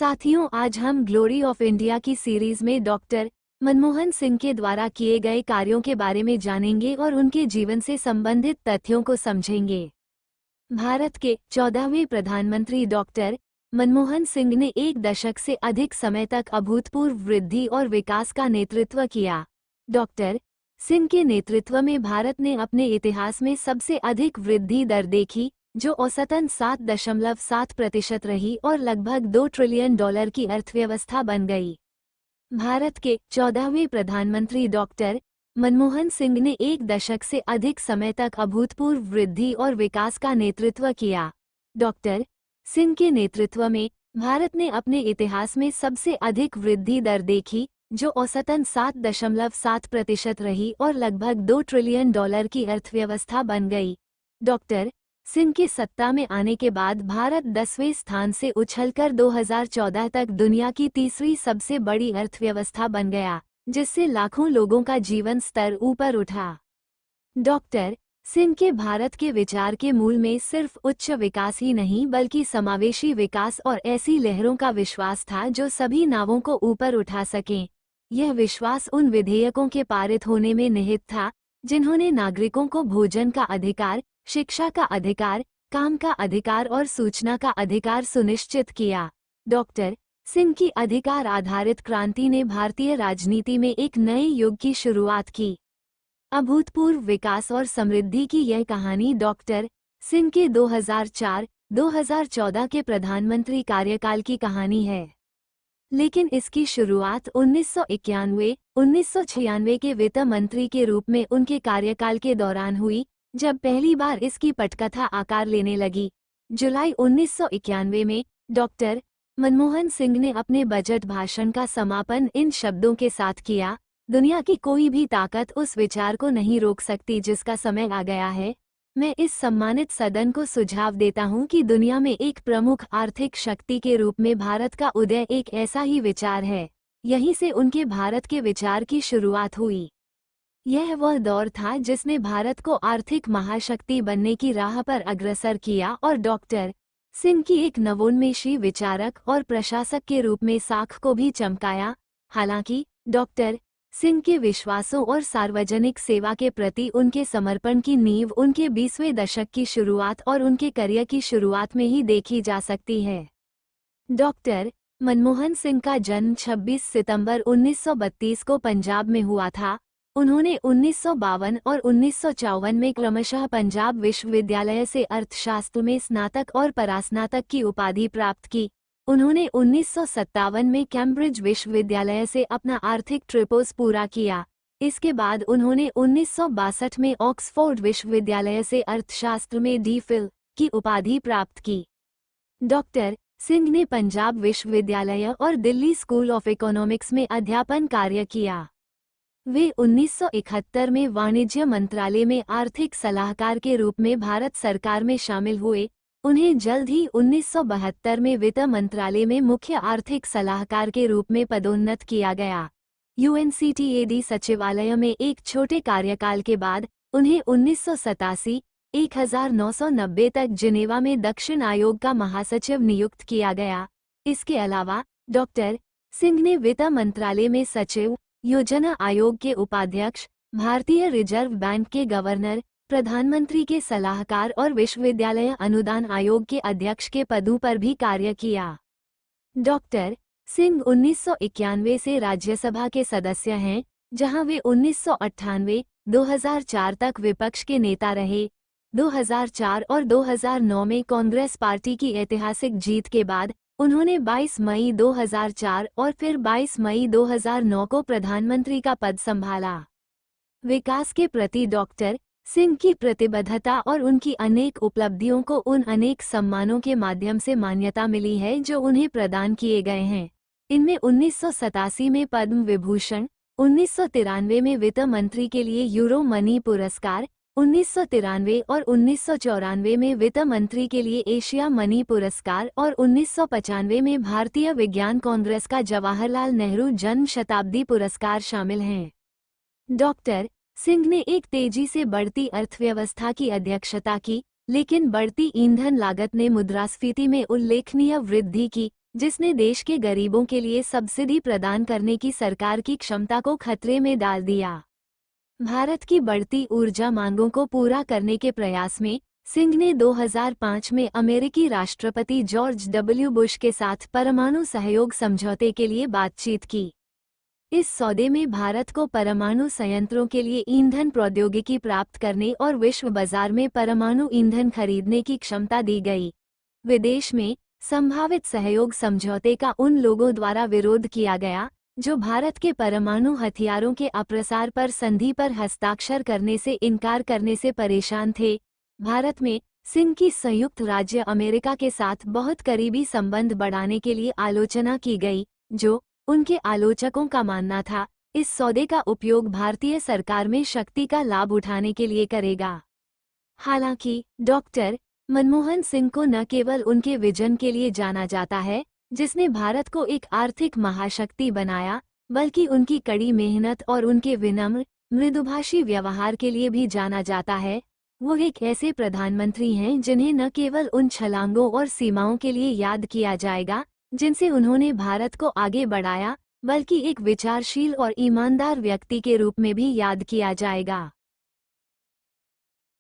साथियों, आज हम ग्लोरी ऑफ इंडिया की सीरीज में डॉक्टर मनमोहन सिंह के द्वारा किए गए कार्यों के बारे में जानेंगे और उनके जीवन से संबंधित तथ्यों को समझेंगे। भारत के 14वें प्रधानमंत्री डॉक्टर मनमोहन सिंह ने एक दशक से अधिक समय तक अभूतपूर्व वृद्धि और विकास का नेतृत्व किया। डॉक्टर सिंह के नेतृत्व में भारत ने अपने इतिहास में सबसे अधिक वृद्धि दर देखी, जो औसतन 7.7% रही और लगभग $2 ट्रिलियन की अर्थव्यवस्था बन गई। भारत के 14वें प्रधानमंत्री डॉक्टर मनमोहन सिंह ने एक दशक से अधिक समय तक अभूतपूर्व वृद्धि और विकास का नेतृत्व किया। डॉक्टर सिंह के नेतृत्व में भारत ने अपने इतिहास में सबसे अधिक वृद्धि दर देखी, जो औसतन 7.7% रही और लगभग $2 ट्रिलियन की अर्थव्यवस्था बन गई। डॉक्टर सिंह के सत्ता में आने के बाद भारत 10वें स्थान से उछलकर 2014 तक दुनिया की तीसरी सबसे बड़ी अर्थव्यवस्था बन गया, जिससे लाखों लोगों का जीवन स्तर ऊपर उठा। डॉक्टर सिंह के भारत के विचार के मूल में सिर्फ उच्च विकास ही नहीं बल्कि समावेशी विकास और ऐसी लहरों का विश्वास था जो सभी नावों को ऊपर उठा सकें। यह विश्वास उन विधेयकों के पारित होने में निहित था जिन्होंने नागरिकों को भोजन का अधिकार, शिक्षा का अधिकार, काम का अधिकार और सूचना का अधिकार सुनिश्चित किया। डॉक्टर सिंह की अधिकार आधारित क्रांति ने भारतीय राजनीति में एक नए युग की शुरुआत की। अभूतपूर्व विकास और समृद्धि की यह कहानी डॉक्टर सिंह के 2004-2014 के प्रधानमंत्री कार्यकाल की कहानी है, लेकिन इसकी शुरुआत 1991-1996 के वित्त मंत्री के रूप में उनके कार्यकाल के दौरान हुई, जब पहली बार इसकी पटकथा आकार लेने लगी। जुलाई 1991 में डॉक्टर मनमोहन सिंह ने अपने बजट भाषण का समापन इन शब्दों के साथ किया, दुनिया की कोई भी ताकत उस विचार को नहीं रोक सकती जिसका समय आ गया है। मैं इस सम्मानित सदन को सुझाव देता हूं कि दुनिया में एक प्रमुख आर्थिक शक्ति के रूप में भारत का उदय एक ऐसा ही विचार है। यहीं से उनके भारत के विचार की शुरुआत हुई। यह वह दौर था जिसने भारत को आर्थिक महाशक्ति बनने की राह पर अग्रसर किया और डॉक्टर सिंह की एक नवोन्मेषी विचारक और प्रशासक के रूप में साख को भी चमकाया। हालांकि डॉक्टर सिंह के विश्वासों और सार्वजनिक सेवा के प्रति उनके समर्पण की नींव उनके 20वें दशक की शुरुआत और उनके करियर की शुरुआत में ही देखी जा सकती है। डॉक्टर मनमोहन सिंह का जन्म 26 सितंबर 1932 को पंजाब में हुआ था। उन्होंने 1952 और 1954 में क्रमशः पंजाब विश्वविद्यालय से अर्थशास्त्र में स्नातक और परास्नातक की उपाधि प्राप्त की। उन्होंने 1957 में कैम्ब्रिज विश्वविद्यालय से अपना आर्थिक ट्रिपोस पूरा किया। इसके बाद उन्होंने 1962 में ऑक्सफोर्ड विश्वविद्यालय से अर्थशास्त्र में डी.फिल की उपाधि प्राप्त की। डॉक्टर सिंह ने पंजाब विश्वविद्यालय और दिल्ली स्कूल ऑफ इकोनॉमिक्स में अध्यापन कार्य किया। वे 1971 में वाणिज्य मंत्रालय में आर्थिक सलाहकार के रूप में भारत सरकार में शामिल हुए। उन्हें जल्द ही 1972 में वित्त मंत्रालय में मुख्य आर्थिक सलाहकार के रूप में पदोन्नत किया गया। UNCTAD सचिवालय में एक छोटे कार्यकाल के बाद उन्हें 1987-1990 तक जिनेवा में दक्षिण आयोग का महासचिव नियुक्त किया गया। इसके अलावा डॉक्टर सिंह ने वित्त मंत्रालय में सचिव, योजना आयोग के उपाध्यक्ष, भारतीय रिजर्व बैंक के गवर्नर, प्रधानमंत्री के सलाहकार और विश्वविद्यालय अनुदान आयोग के अध्यक्ष के पदों पर भी कार्य किया। डॉक्टर सिंह 1991 से राज्यसभा के सदस्य हैं, जहां वे 1998-2004 तक विपक्ष के नेता रहे। 2004 और 2009 में कांग्रेस पार्टी की ऐतिहासिक जीत के बाद उन्होंने 22 मई 2004 और फिर 22 मई 2009 को प्रधानमंत्री का पद संभाला। विकास के प्रति डॉक्टर सिंह की प्रतिबद्धता और उनकी अनेक उपलब्धियों को उन अनेक सम्मानों के माध्यम से मान्यता मिली है जो उन्हें प्रदान किए गए हैं। इनमें 1987 में पद्म विभूषण, 1993 में वित्त मंत्री के लिए यूरो मनी पुरस्कार, 1993 और 1994 में वित्त मंत्री के लिए एशिया मनी पुरस्कार और 1995 में भारतीय विज्ञान कांग्रेस का जवाहरलाल नेहरू जन्म शताब्दी पुरस्कार शामिल हैं। डॉक्टर सिंह ने एक तेजी से बढ़ती अर्थव्यवस्था की अध्यक्षता की, लेकिन बढ़ती ईंधन लागत ने मुद्रास्फीति में उल्लेखनीय वृद्धि की। जिसने देश के गरीबों के लिए सब्सिडी प्रदान करने की सरकार की क्षमता को खतरे में डाल दिया। भारत की बढ़ती ऊर्जा मांगों को पूरा करने के प्रयास में सिंह ने 2005 में अमेरिकी राष्ट्रपति जॉर्ज डब्ल्यू बुश के साथ परमाणु सहयोग समझौते के लिए बातचीत की। इस सौदे में भारत को परमाणु संयंत्रों के लिए ईंधन प्रौद्योगिकी प्राप्त करने और विश्व बाजार में परमाणु ईंधन खरीदने की क्षमता दी गई। विदेश में संभावित सहयोग समझौते का उन लोगों द्वारा विरोध किया गया जो भारत के परमाणु हथियारों के अप्रसार पर संधि पर हस्ताक्षर करने से इनकार करने से परेशान थे। भारत में सिंह की संयुक्त राज्य अमेरिका के साथ बहुत करीबी संबंध बढ़ाने के लिए आलोचना की गई, जो उनके आलोचकों का मानना था इस सौदे का उपयोग भारतीय सरकार में शक्ति का लाभ उठाने के लिए करेगा। हालांकि डॉक्टर मनमोहन सिंह को न केवल उनके विजन के लिए जाना जाता है जिसने भारत को एक आर्थिक महाशक्ति बनाया, बल्कि उनकी कड़ी मेहनत और उनके विनम्र मृदुभाषी व्यवहार के लिए भी जाना जाता है। वो एक ऐसे प्रधानमंत्री हैं जिन्हें न केवल उन छलांगों और सीमाओं के लिए याद किया जाएगा जिनसे उन्होंने भारत को आगे बढ़ाया, बल्कि एक विचारशील और ईमानदार व्यक्ति के रूप में भी याद किया जाएगा।